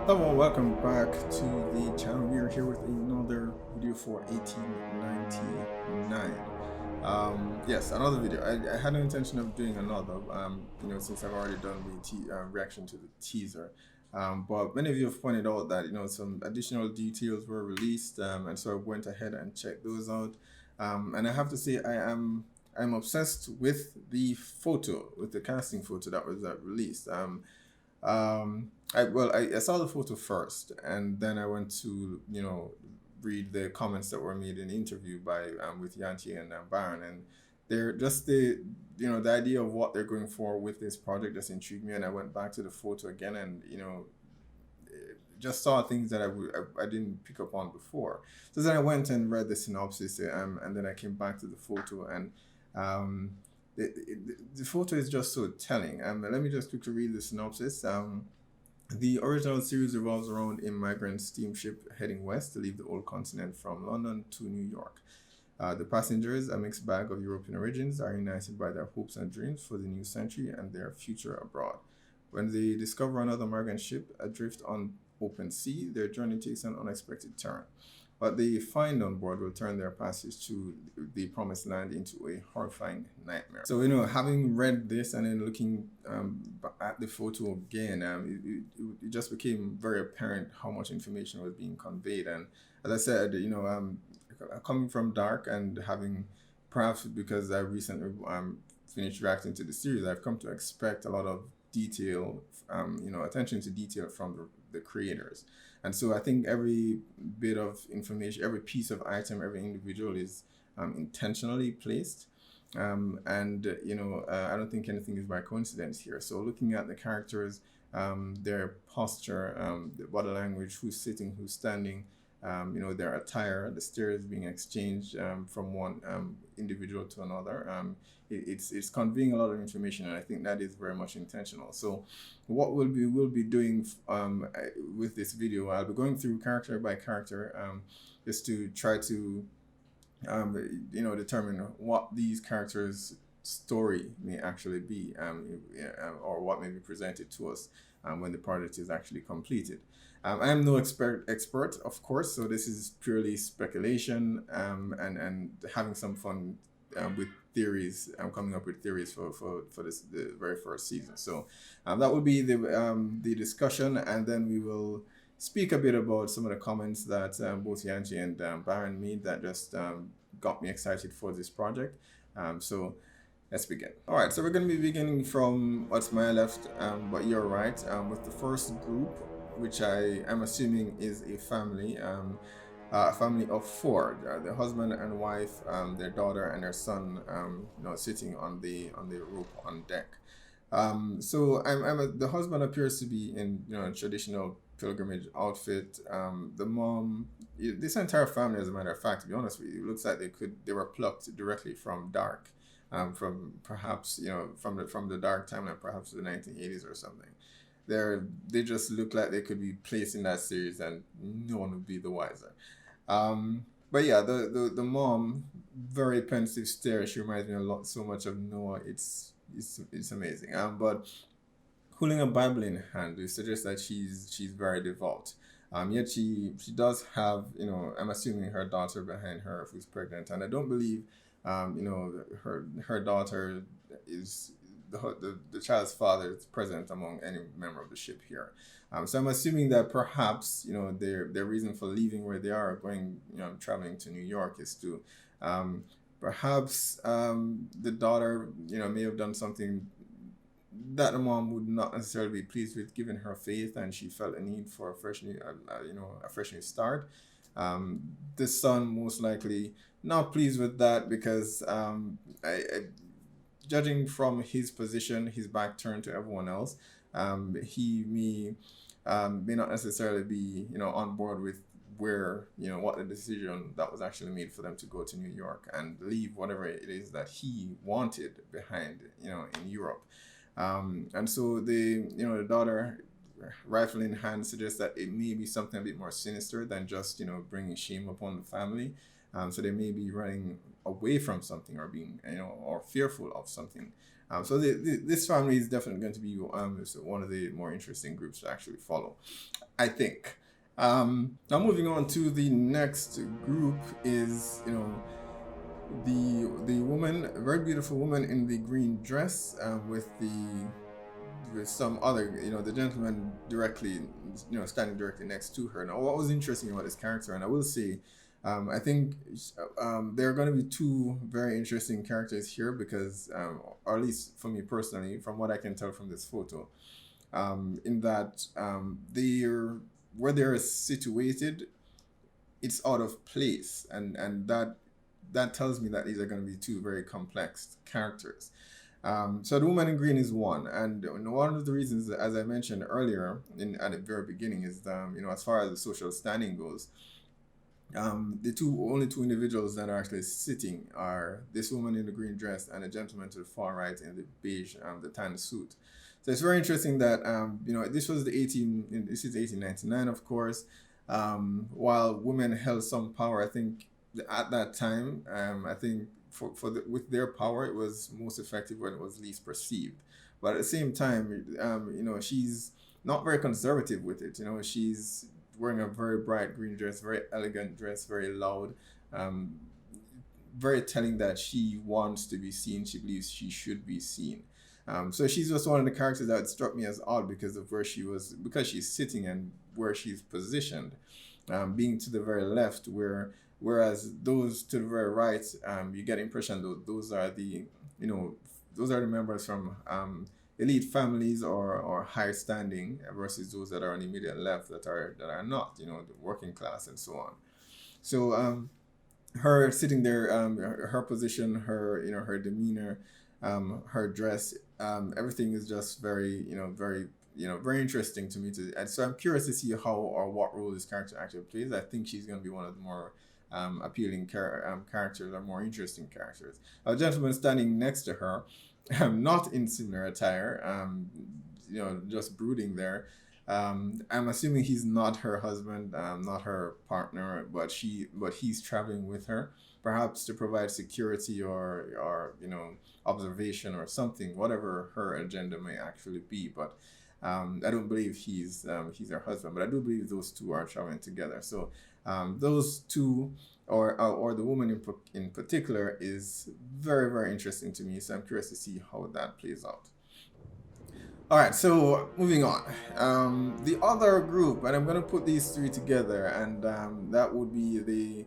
Hello, welcome back to the channel. We are here with another video for 1899. Yes, another video. I had no intention of doing another, since I've already done the reaction to the teaser. But many of you have pointed out that, some additional details were released, and so I went ahead and checked those out. And I have to say, I'm obsessed with the photo, with the casting photo that was released. I saw the photo first, and then I went to read the comments that were made in the interview by with Jantje and Baran, and they're just the idea of what they're going for with this project just intrigued me, and I went back to the photo again, and just saw things that I didn't pick up on before. So then I went and read the synopsis, and then I came back to the photo, and um, the photo is just so telling. Let me just quickly read the synopsis. The original series revolves around a migrant steamship heading west to leave the old continent from London to New York. The passengers, a mixed bag of European origins, are united by their hopes and dreams for the new century and their future abroad. When they discover another migrant ship adrift on open sea, their journey takes an unexpected turn. What they find on board will turn their passage to the promised land into a horrifying nightmare. So, having read this and then looking at the photo again, it just became very apparent how much information was being conveyed. And as I said, coming from dark and having, perhaps because I recently finished reacting to the series, I've come to expect a lot of detail, attention to detail from the creators. And so I think every bit of information, every piece of item, every individual is intentionally placed. I don't think anything is by coincidence here. So looking at the characters, their posture, the body language, who's sitting, who's standing, their attire, the stares being exchanged from one individual to another. It's conveying a lot of information, and I think that is very much intentional. So what we'll be doing with this video, I'll be going through character by character, just to try to determine what these characters' story may actually be, or what may be presented to us when the project is actually completed. I am no expert, of course, so this is purely speculation, and having some fun with theories. I'm coming up with theories for this the very first season. So that will be the discussion, and then we will speak a bit about some of the comments that both Jantje and Baran made that just got me excited for this project. So let's begin. All right, so we're going to be beginning from what's my left, but you're right, with the first group, which I am assuming is a family. A family of four: the husband and wife, their daughter, and their son. Sitting on the roof on deck. So the husband appears to be in a traditional pilgrimage outfit. The mom, this entire family, as a matter of fact, to be honest with you, it looks like they were plucked directly from dark, from perhaps from the dark timeline, perhaps the 1980s or something. They just look like they could be placed in that series and no one would be the wiser. But yeah, the mom, very pensive stare. She reminds me so much of Noah. It's amazing. But holding a Bible in hand, it suggests that she's very devout. Yet she does have, I'm assuming her daughter behind her who's pregnant, and I don't believe her daughter is the child's father is present among any member of the ship here. So I'm assuming that perhaps their reason for leaving where they are, going traveling to New York, is to perhaps the daughter may have done something that the mom would not necessarily be pleased with, given her faith, and she felt a need for a fresh new start. The son most likely not pleased with that because judging from his position, his back turned to everyone else, he may not necessarily be on board with where what the decision that was actually made for them to go to New York and leave whatever it is that he wanted behind in Europe. And so the daughter, rifle in hand, suggests that it may be something a bit more sinister than just bringing shame upon the family. So they may be running away from something, or being or fearful of something So this family is definitely going to be one of the more interesting groups to actually follow, I think. Now moving on to the next group is, the woman, a very beautiful woman in the green dress, with some other, the gentleman directly, standing directly next to her. Now, what was interesting about this character, and I will say, I think there are going to be two very interesting characters here because, or at least for me personally, from what I can tell from this photo, in that where they're situated, it's out of place, and that tells me that these are going to be two very complex characters. So the woman in green is one, and one of the reasons, as I mentioned earlier at the very beginning, is as far as the social standing goes, the only two individuals that are actually sitting are this woman in the green dress and a gentleman to the far right in the beige, the tan suit. So it's very interesting that this was this is 1899, of course. While women held some power, I think at that time, I think with their power, it was most effective when it was least perceived. But at the same time, she's not very conservative with it. She's wearing a very bright green dress, very elegant dress, very loud, um, very telling that she wants to be seen. She believes she should be seen. So she's just one of the characters that struck me as odd because of where she was, because she's sitting and where she's positioned, being to the very left, whereas those to the very right, you get the impression that those are the members from elite families or higher standing versus those that are on the immediate left that are not, the working class and so on. So her sitting there, her position, her demeanor, her dress, everything is just very, very interesting to me. And so I'm curious to see how or what role this character actually plays. I think she's going to be one of the more appealing characters or more interesting characters. A gentleman standing next to her, not in similar attire, just brooding there. I'm assuming he's not her husband, not her partner, but he's traveling with her, perhaps to provide security or observation or something, whatever her agenda may actually be. But I don't believe he's her husband, but I do believe those two are traveling together. So those two, or the woman in particular, is very, very interesting to me. So I'm curious to see how that plays out. All right, so moving on. The other group, and I'm going to put these three together, and that would be the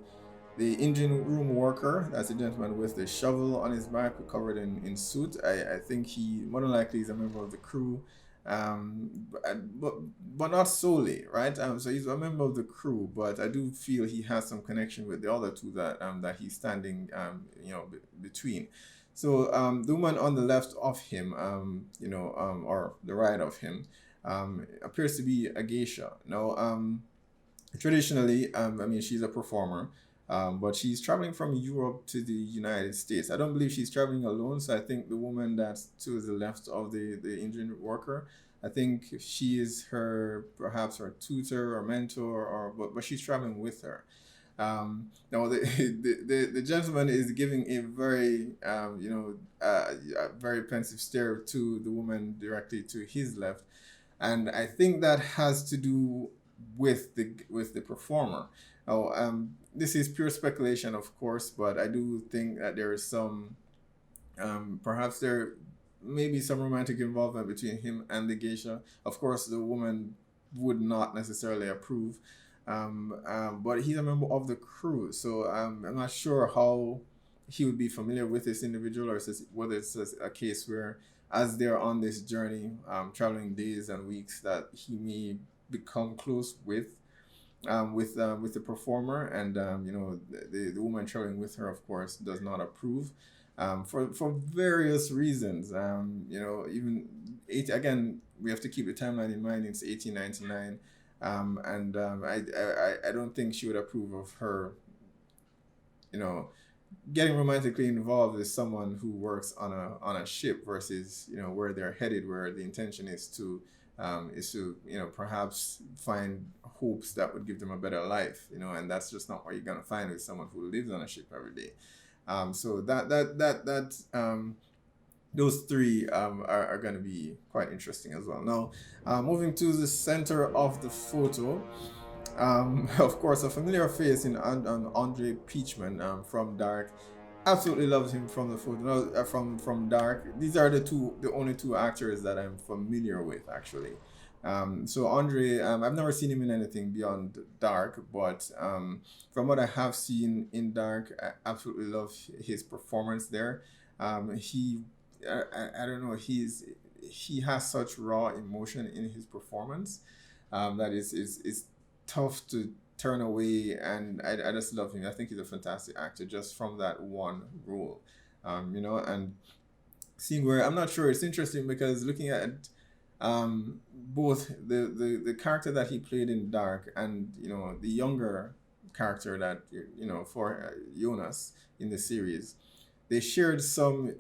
engine room worker. That's a gentleman with the shovel on his back, covered in suit. I think he more than likely is a member of the crew, but not solely, right? So he's a member of the crew, but I do feel he has some connection with the other two that he's standing, between. So the woman on the left of him, or the right of him, appears to be a geisha. Now, traditionally, she's a performer, but she's traveling from Europe to the United States. I don't believe she's traveling alone, so I think the woman that's to the left of the engine worker, I think she is perhaps her tutor or mentor, but she's traveling with her. Now the gentleman is giving a very a very pensive stare to the woman directly to his left, and I think that has to do with the performer. Now, this is pure speculation, of course, but I do think that there is some, perhaps there may be some romantic involvement between him and the geisha. Of course, the woman would not necessarily approve, but he's a member of the crew, so I'm not sure how he would be familiar with this individual, or whether it's a case where, as they're on this journey, traveling days and weeks, that he may become close with the performer, and the woman traveling with her, of course, does not approve, for various reasons. Even again, we have to keep the timeline in mind. It's 1899, and I don't think she would approve of her, getting romantically involved with someone who works on a ship versus where they're headed, where the intention is to perhaps find hopes that would give them a better life, and that's just not what you're gonna find with someone who lives on a ship every day. So that those three are going to be quite interesting as well. Now, moving to the center of the photo, of course, a familiar face in Andre Peachman from Dark. Absolutely loved him from the photo. No, from Dark. These are the only two actors that I'm familiar with actually. So Andre, I've never seen him in anything beyond Dark, but from what I have seen in Dark, I absolutely love his performance there. He, I don't know, he has such raw emotion in his performance that is tough to turn away, and I just love him. I think he's a fantastic actor just from that one role, and seeing where I'm not sure. It's interesting because looking at both the character that he played in Dark and the younger character that for Jonas in the series, they shared some.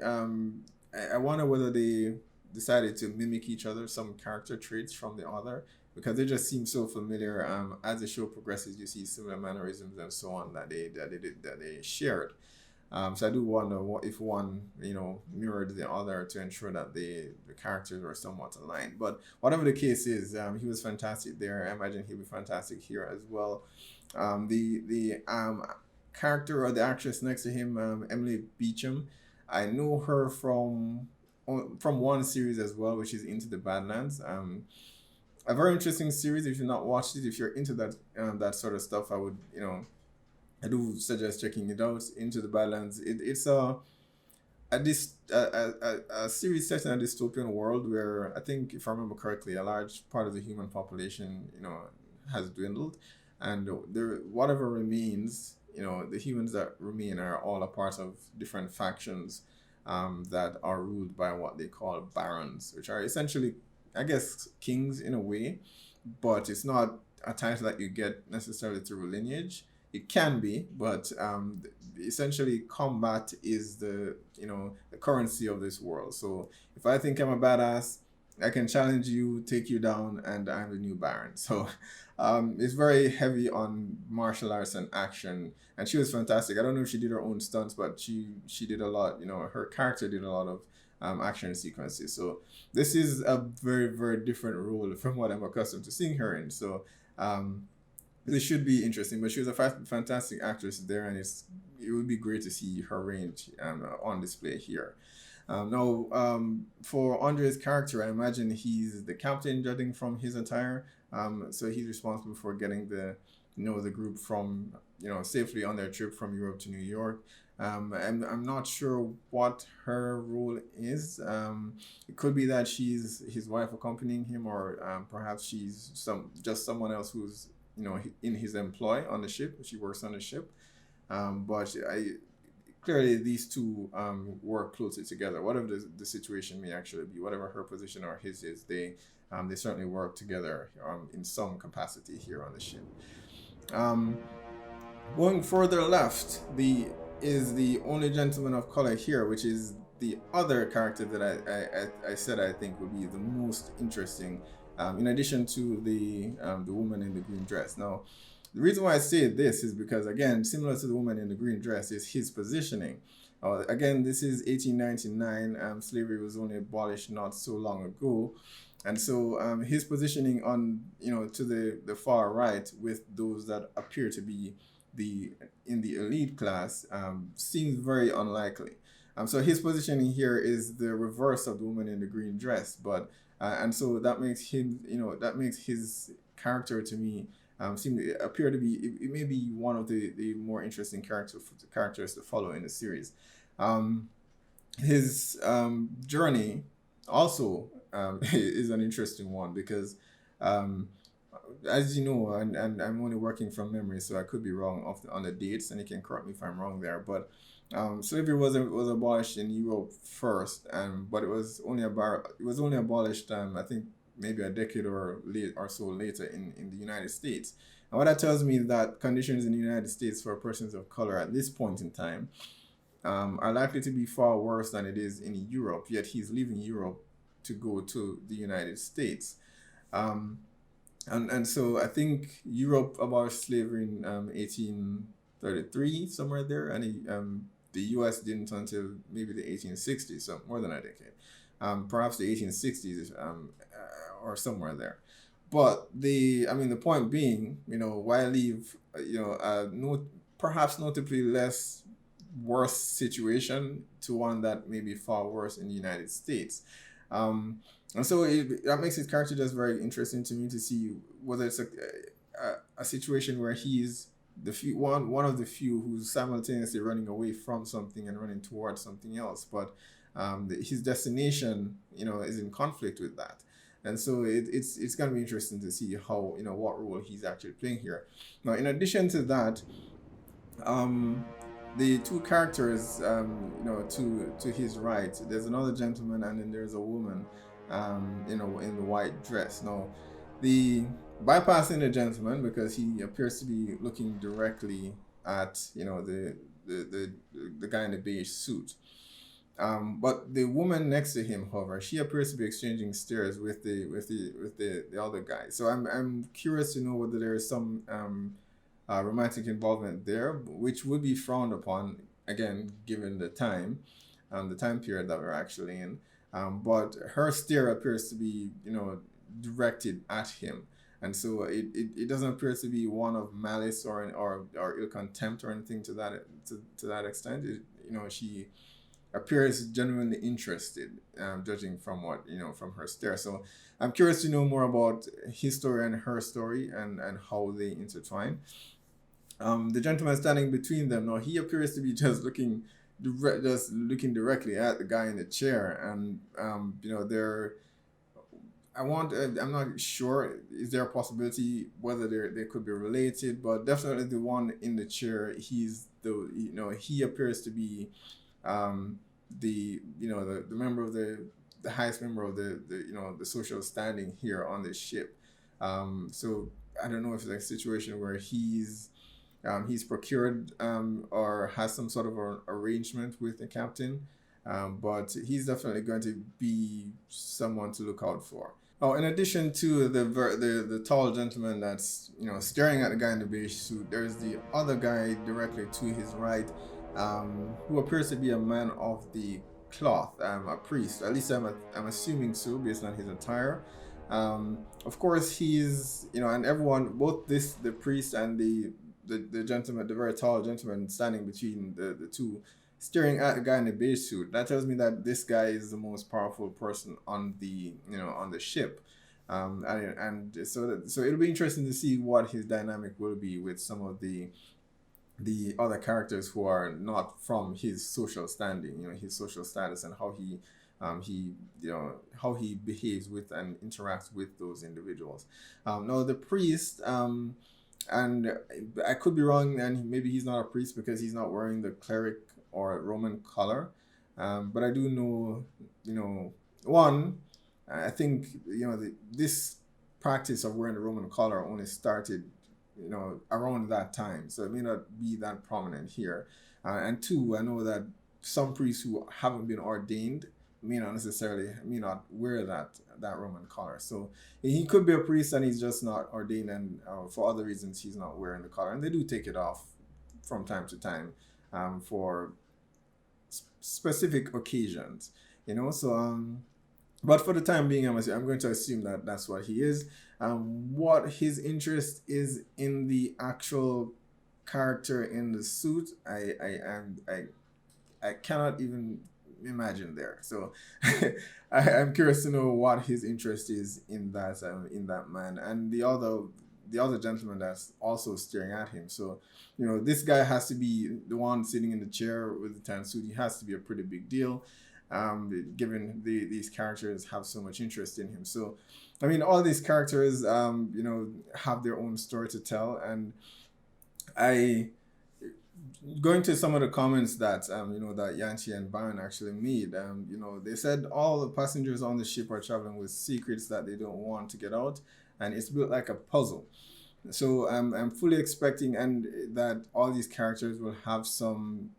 I wonder whether they decided to mimic each other, some character traits from the other, because they just seem so familiar. As the show progresses, you see similar mannerisms and so on that they shared. So I do wonder if one, mirrored the other to ensure that the characters are somewhat aligned. But whatever the case is, he was fantastic there. I imagine he'll be fantastic here as well. The character or the actress next to him, Emily Beecham, I know her from one series as well, which is Into the Badlands. A very interesting series. If you've not watched it, if you're into that sort of stuff, I do suggest checking it out. Into the Badlands. It's a series set in a dystopian world where I think, if I remember correctly, a large part of the human population, has dwindled, and there whatever remains, the humans that remain are all a part of different factions, that are ruled by what they call barons, which are essentially, I guess, kings in a way, but it's not a title that you get necessarily through lineage. It can be, but essentially, combat is the currency of this world. So if I think I'm a badass, I can challenge you, take you down, and I'm the new Baron. So it's very heavy on martial arts and action, and she was fantastic. I don't know if she did her own stunts, but she did a lot. Her character did a lot of action sequences. So this is a very, very different role from what I'm accustomed to seeing her in. So this should be interesting. But she was a fantastic actress there, and it would be great to see her range on display here. Now, for Andre's character, I imagine he's the captain, judging from his attire. So he's responsible for getting the group from safely on their trip from Europe to New York. And I'm not sure what her role is. It could be that she's his wife accompanying him, or perhaps she's just someone else who's in his employ on the ship. She works on the ship. But clearly these two work closely together. Whatever the situation may actually be, whatever her position or his is, they certainly work together in some capacity here on the ship. Um, Going further left, is the only gentleman of color here, which is the other character that I said I think would be the most interesting, in addition to the woman in the green dress. Now, the reason why I say this is because, again, similar to the woman in the green dress, is his positioning. Again, this is 1899. Slavery was only abolished not so long ago. And so his positioning on, to the far right with those that appear to be in the elite class seems very unlikely. So his positioning here is the reverse of the woman in the green dress, but and so that makes his character to me seem to appear to be, it may be one of the more interesting characters to follow in the series. His journey also is an interesting one because as you know, and I'm only working from memory, so I could be wrong on the dates, and you can correct me if I'm wrong there. But slavery was abolished in Europe first, but it was only abolished, I think maybe a decade or so later in the United States. And what that tells me is that conditions in the United States for persons of color at this point in time are likely to be far worse than it is in Europe. Yet he's leaving Europe to go to the United States. And so I think Europe abolished slavery in 1833, somewhere there, and the U.S. didn't until maybe the 1860s, so more than a decade, perhaps the 1860s, or somewhere there. But the point being, why leave, no, perhaps notably less worse situation to one that may be far worse in the United States. And so that makes his character just very interesting to me to see whether it's a situation where he's the few one of the few who's simultaneously running away from something and running towards something else, but his destination, is in conflict with that. And so it's going to be interesting to see how, what role he's actually playing here. Now, in addition to that, um, the two characters, to his right, there's another gentleman and then there's a woman, in the white dress. Now, the bypassing the gentleman because he appears to be looking directly at, the guy in the beige suit. But the woman next to him, however, she appears to be exchanging stares with the other guy. So I'm curious to know whether there is some romantic involvement there, which would be frowned upon again given the time period that we're actually in. But her stare appears to be, directed at him, and so it doesn't appear to be one of malice or ill contempt or anything to that extent. She appears genuinely interested, judging from from her stare. So I'm curious to know more about his story and her story and how they intertwine. The gentleman standing between them, now he appears to be just looking directly at the guy in the chair, and they're. I'm not sure. Is there a possibility whether they could be related? But definitely the one in the chair. He appears to be, the member of the highest member of the social standing here on the ship. So I don't know if it's a situation where he's procured, or has some sort of arrangement with the captain, but he's definitely going to be someone to look out for. Oh, in addition to the tall gentleman that's staring at the guy in the beige suit, there's the other guy directly to his right, who appears to be a man of the cloth, a priest. At least I'm assuming so based on his attire. Of course, he's and everyone, both the priest and the gentleman, the very tall gentleman standing between the two, staring at the guy in the beige suit. That tells me that this guy is the most powerful person on the ship, and so it'll be interesting to see what his dynamic will be with some of the other characters who are not from his social standing, his social status, and how how he behaves with and interacts with those individuals. Now the priest. And I could be wrong, and maybe he's not a priest because he's not wearing the cleric or Roman collar. But I do know, one, I think, this practice of wearing the Roman collar only started, around that time. So it may not be that prominent here. And two, I know that some priests who haven't been ordained may not wear that Roman collar. So he could be a priest and he's just not ordained, and for other reasons he's not wearing the collar. And they do take it off from time to time, for specific occasions, So, but for the time being, I'm going to assume that that's what he is. What his interest is in the actual character in the suit, I cannot even imagine there. So I'm curious to know what his interest is in that man and the other gentleman that's also staring at him. So this guy has to be the one sitting in the chair with the tan suit. He has to be a pretty big deal, given these characters have so much interest in him. So all these characters have their own story to tell, and going to some of the comments that that Jantje and Baran actually made, they said all the passengers on the ship are traveling with secrets that they don't want to get out, and it's built like a puzzle. So I'm fully expecting and that all these characters will have some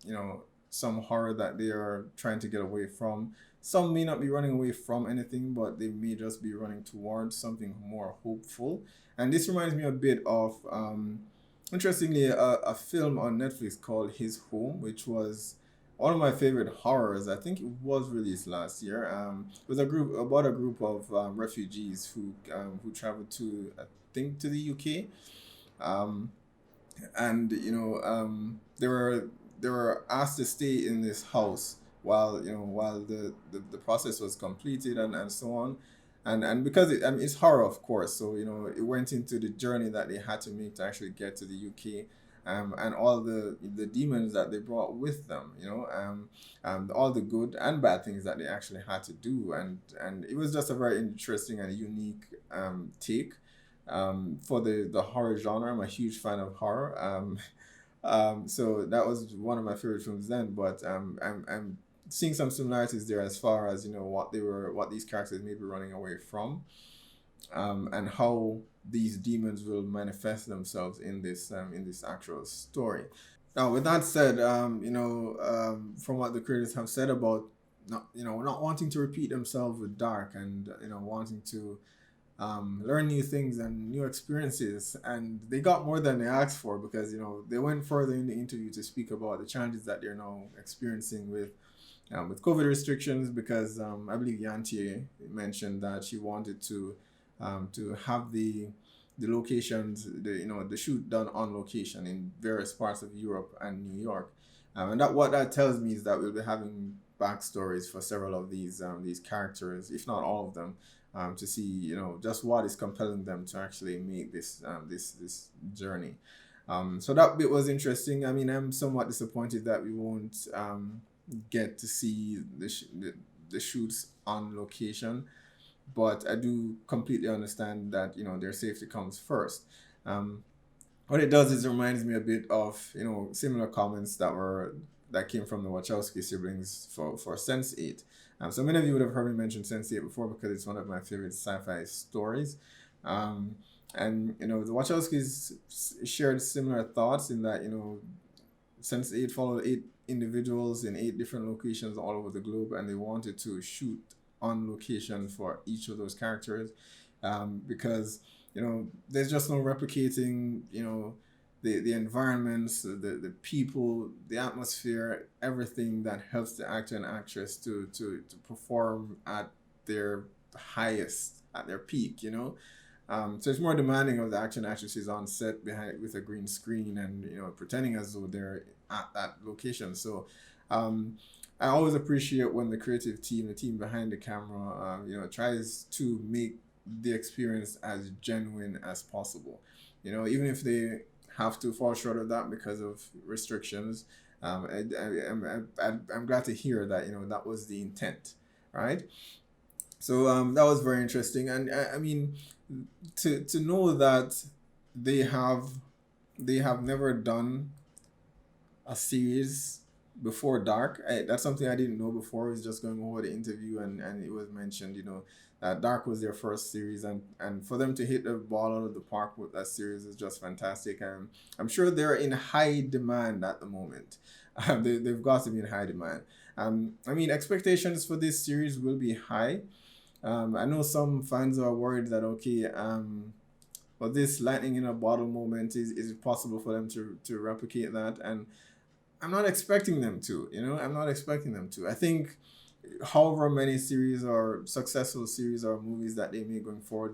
horror that they are trying to get away from. Some may not be running away from anything, but they may just be running towards something more hopeful. And this reminds me a bit of interestingly, a film on Netflix called His Home, which was one of my favorite horrors. I think it was released last year. It was a group about a group of refugees who traveled to, I think, to the UK. Um, and they were asked to stay in this house while the process was completed, and so on. And because it's horror, of course, so it went into the journey that they had to make to actually get to the UK, and all the demons that they brought with them, all the good and bad things that they actually had to do. And it was just a very interesting and unique take for the horror genre. I'm a huge fan of horror. So that was one of my favorite films then. But I'm seeing some similarities there as far as what these characters may be running away from, and how these demons will manifest themselves in this actual story. Now, with that said, from what the creators have said about not wanting to repeat themselves with Dark, and wanting to learn new things and new experiences, and they got more than they asked for, because they went further in the interview to speak about the challenges that they're now experiencing with COVID restrictions, because I believe Jantje mentioned that she wanted to have the locations, the shoot done on location in various parts of Europe and New York, and that what that tells me is that we'll be having backstories for several of these characters, if not all of them, to see just what is compelling them to actually make this journey. So that bit was interesting. I mean, I'm somewhat disappointed that we won't get to see the shoots on location, but I do completely understand that their safety comes first. What it does is it reminds me a bit of similar comments that came from the Wachowski siblings for Sense8. So many of you would have heard me mention Sense8 before, because it's one of my favorite sci-fi stories. And the Wachowskis shared similar thoughts in that Sense8 followed 8 individuals in 8 different locations all over the globe, and they wanted to shoot on location for each of those characters, because there's just no replicating the environments, the people, the atmosphere, everything that helps the actor and actress to perform at their highest, at their peak. So it's more demanding of the actor and actresses on set behind with a green screen, and pretending as though they're at that location. So I always appreciate when the creative team, the team behind the camera, tries to make the experience as genuine as possible. Even if they have to fall short of that because of restrictions. I'm glad to hear that that was the intent, right? So that was very interesting, and I mean, to know that they have never done a series before Dark. That's something I didn't know before. I was just going over the interview, and it was mentioned, that Dark was their first series, and for them to hit the ball out of the park with that series is just fantastic. And I'm sure they're in high demand at the moment. They've got to be in high demand. I mean, expectations for this series will be high. I know some fans are worried that, okay, but this lightning in a bottle moment, is it possible for them to replicate that? And I'm not expecting them to. I'm not expecting them to. I think however many series or successful series or movies that they make going forward,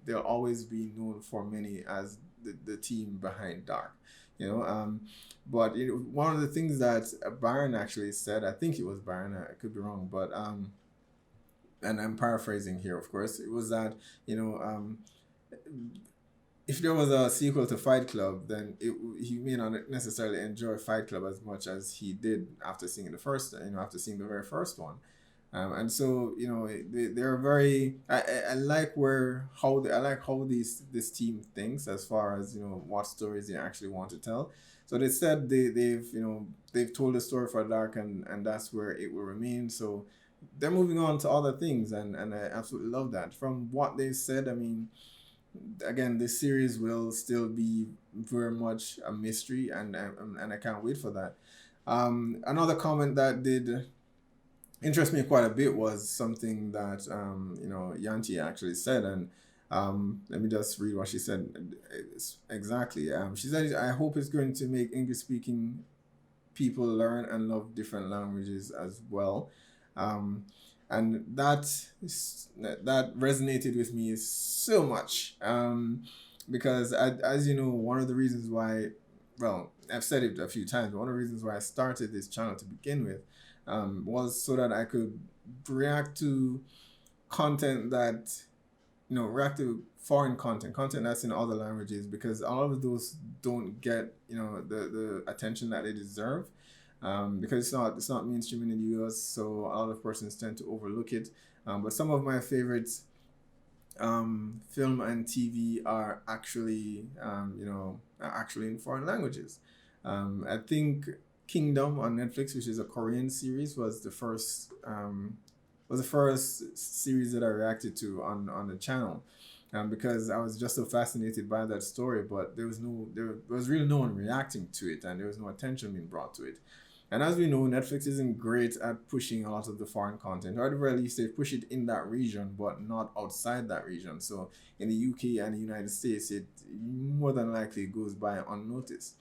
they'll always be known for many as the team behind Dark. But one of the things that Baran actually said, I think it was Baran, I could be wrong, but and I'm paraphrasing here, of course, it was that if there was a sequel to Fight Club, then he may not necessarily enjoy Fight Club as much as he did after seeing after seeing the very first one. And so they're very. I like how this team thinks as far as what stories they actually want to tell. So they said they've told the story for Dark, and that's where it will remain. So they're moving on to other things, and I absolutely love that. From what they said, I mean, again, this series will still be very much a mystery, and I can't wait for that. Another comment that did interest me quite a bit was something that Jantje actually said, and let me just read what she said exactly. She said, "I hope it's going to make English speaking people learn and love different languages as well. Um, and that resonated with me so much, because as you know, one of the reasons why, well, I've said it a few times, but one of the reasons why I started this channel to begin with, was so that I could react to content that, react to foreign content that's in other languages, because a lot of those don't get, the attention that they deserve, because it's not mainstream in the US, so a lot of persons tend to overlook it. But some of my favorites, film and TV are actually, are actually in foreign languages. I think Kingdom on Netflix, which is a Korean series, was the first series that I reacted to on the channel, because I was just so fascinated by that story. But there was really no one reacting to it, and there was no attention being brought to it. And as we know, Netflix isn't great at pushing a lot of the foreign content, or at the very least, they push it in that region, but not outside that region. So in the UK and the United States, it more than likely goes by unnoticed.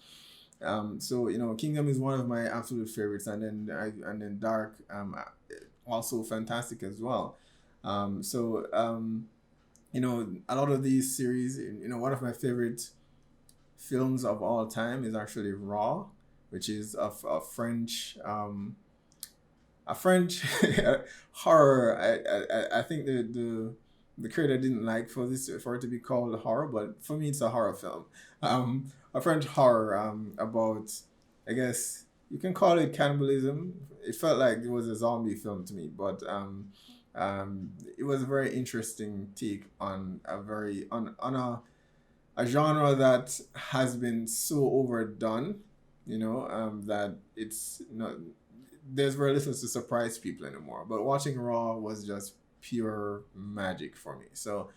So Kingdom is one of my absolute favorites, and then Dark, also fantastic as well. A lot of these series, one of my favorite films of all time is actually Raw, which is a French horror. I think the creator didn't like for it to be called horror, but for me it's a horror film. A French horror, about, I guess you can call it cannibalism. It felt like it was a zombie film to me, but it was a very interesting take on a genre that has been so overdone, that it's not there's very little to surprise people anymore. But watching Raw was just pure magic for me. So,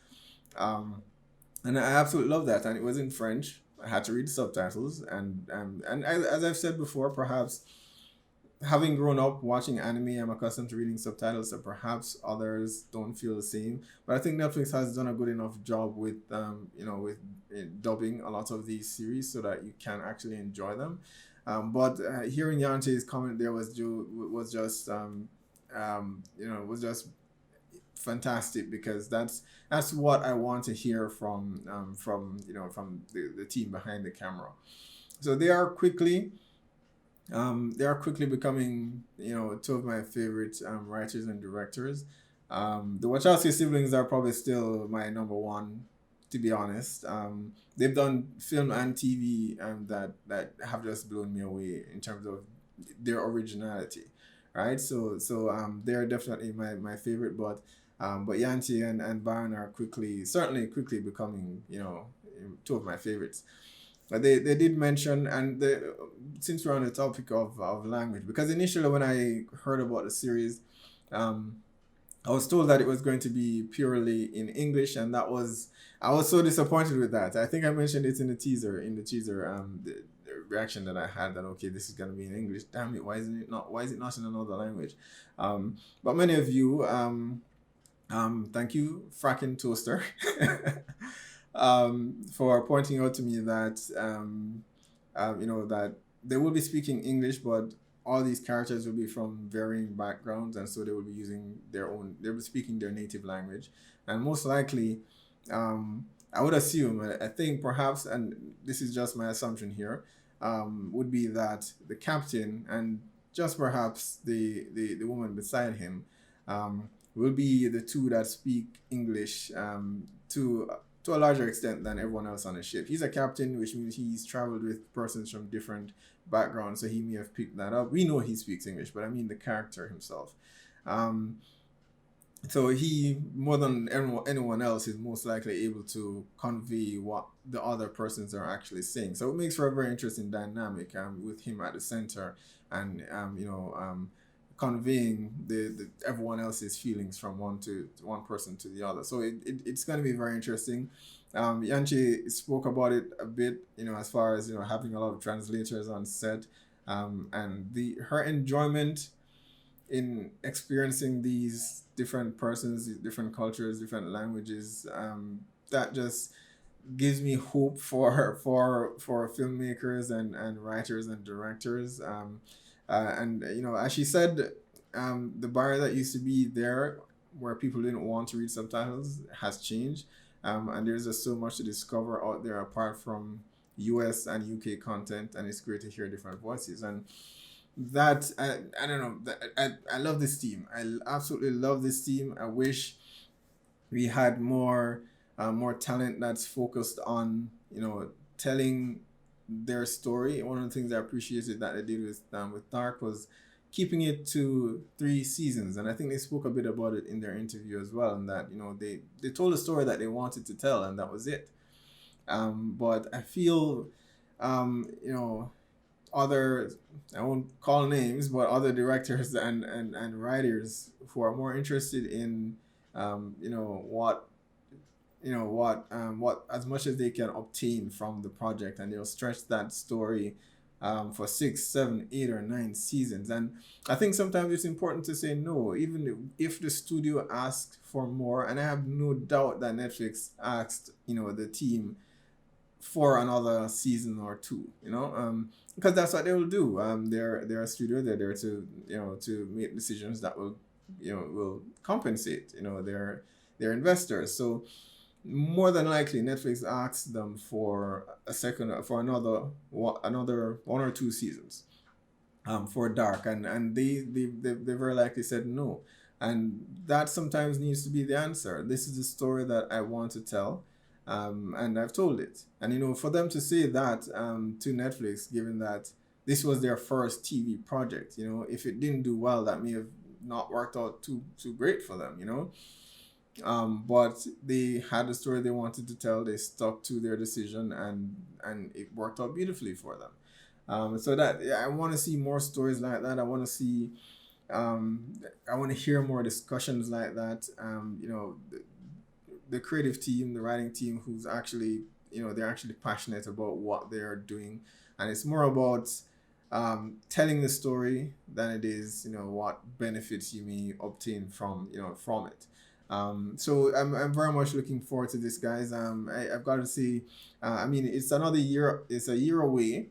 and I absolutely love that, and it was in French. I had to read subtitles, and as I've said before, perhaps having grown up watching anime, I'm accustomed to reading subtitles, so perhaps others don't feel the same. But I think Netflix has done a good enough job with, dubbing a lot of these series so that you can actually enjoy them. But hearing Jantje's comment there was just fantastic, because that's what I want to hear from the team behind the camera. So they are quickly becoming, two of my favorite, writers and directors. The Wachowski siblings are probably still my number one, to be honest. They've done film and TV, that have just blown me away in terms of their originality, right? So they're definitely my favorite, but Jantje and Baran are certainly quickly becoming, two of my favorites. But they did mention, and since we're on the topic of language, because initially when I heard about the series, um, I was told that it was going to be purely in English, and I was so disappointed with that. I think I mentioned it in the teaser, the reaction that I had, that okay, this is going to be in English. Damn it, why is it not in another language? But many of you, thank you, Fracking Toaster, for pointing out to me that, that they will be speaking English, but all these characters will be from varying backgrounds, and so they will be using they will be speaking their native language, and most likely, I would assume, I think perhaps, and this is just my assumption here, would be that the captain and just perhaps the woman beside him, will be the two that speak English, to a larger extent than everyone else on the ship. He's a captain, which means he's traveled with persons from different backgrounds, so he may have picked that up. We know he speaks English, but I mean the character himself. So he, more than anyone else, is most likely able to convey what the other persons are actually saying. So it makes for a very interesting dynamic, with him at the center, and conveying the everyone else's feelings from one person to the other. So it's going to be very interesting. Jantje spoke about it a bit, as far as having a lot of translators on set, and her enjoyment in experiencing these different persons, these different cultures, different languages, that just gives me hope for filmmakers and writers and directors. And as she said, the barrier that used to be there, where people didn't want to read subtitles, has changed. And there's just so much to discover out there apart from US and UK content, and it's great to hear different voices. And that I don't know, I love this team. I absolutely love this team. I wish we had more talent that's focused on telling their story. One of the things I appreciated that they did with Dark was keeping it to 3 seasons, and I think they spoke a bit about it in their interview as well. And that they told a story that they wanted to tell, and that was it. But I feel, other, I won't call names, but other directors and writers who are more interested in, what as much as they can obtain from the project, and they'll stretch that story for 6, 7, 8, or 9 seasons. And I think sometimes it's important to say no, even if the studio asked for more. And I have no doubt that Netflix asked the team for another season or two, because that's what they will do. They're a studio. They're there to to make decisions that will compensate their investors. So more than likely Netflix asks them for another 1 or 2 seasons for Dark, and they very likely said no. And that sometimes needs to be the answer. This is the story that I want to tell, and I've told it. And for them to say that to Netflix, given that this was their first TV project, if it didn't do well, that may have not worked out too great for them, but they had a story they wanted to tell. They stuck to their decision, and it worked out beautifully for them. So that I want to see more stories like that. I want to see, I want to hear more discussions like that. The creative team, the writing team, who's actually, they're actually passionate about what they are doing, and it's more about telling the story than it is, what benefits you may obtain from it. So I'm very much looking forward to this, guys. I've got to see. It's another year. It's a year away,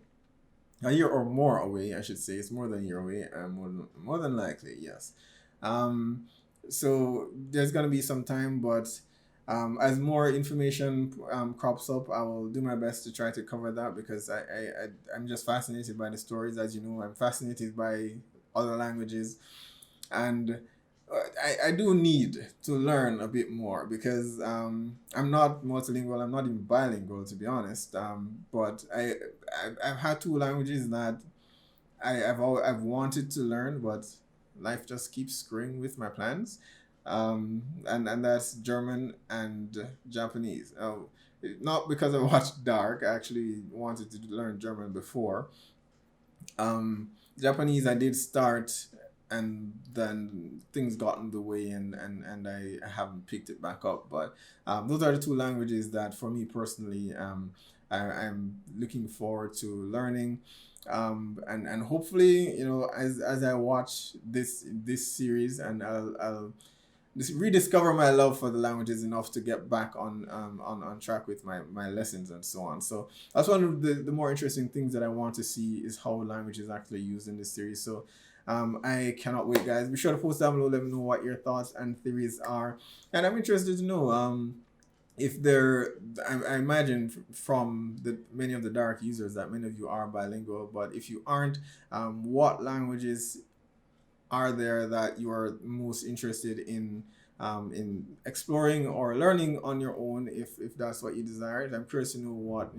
a year or more away, I should say. It's more than a year away. More than likely, yes. So there's gonna be some time, but as more information crops up, I will do my best to try to cover that, because I'm just fascinated by the stories. As you know, I'm fascinated by other languages, and I do need to learn a bit more, because I'm not multilingual. I'm not even bilingual, to be honest. But I've had 2 languages that I've wanted to learn, but life just keeps screwing with my plans. And that's German and Japanese. Not because I watched Dark. I actually wanted to learn German before. Japanese I did start, and then things got in the way, and I haven't picked it back up. But those are the 2 languages that, for me personally, I'm looking forward to learning. And hopefully, as I watch this series, and I'll rediscover my love for the languages enough to get back on track with my lessons and so on. So that's one of the more interesting things that I want to see, is how language is actually used in this series. So I cannot wait, guys. Be sure to post down below, let me know what your thoughts and theories are. And I'm interested to know if I imagine from many of the Dark users that many of you are bilingual, but if you aren't, what languages are there that you are most interested in exploring or learning on your own, if that's what you desire? I'm curious to know what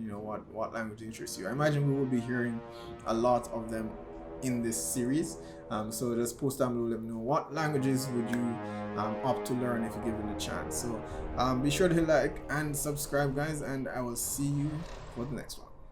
language interests you. I imagine we will be hearing a lot of them in this series. So just post down below, let me know what languages would you opt to learn if you're given a chance. So be sure to hit like and subscribe, guys, and I will see you for the next one.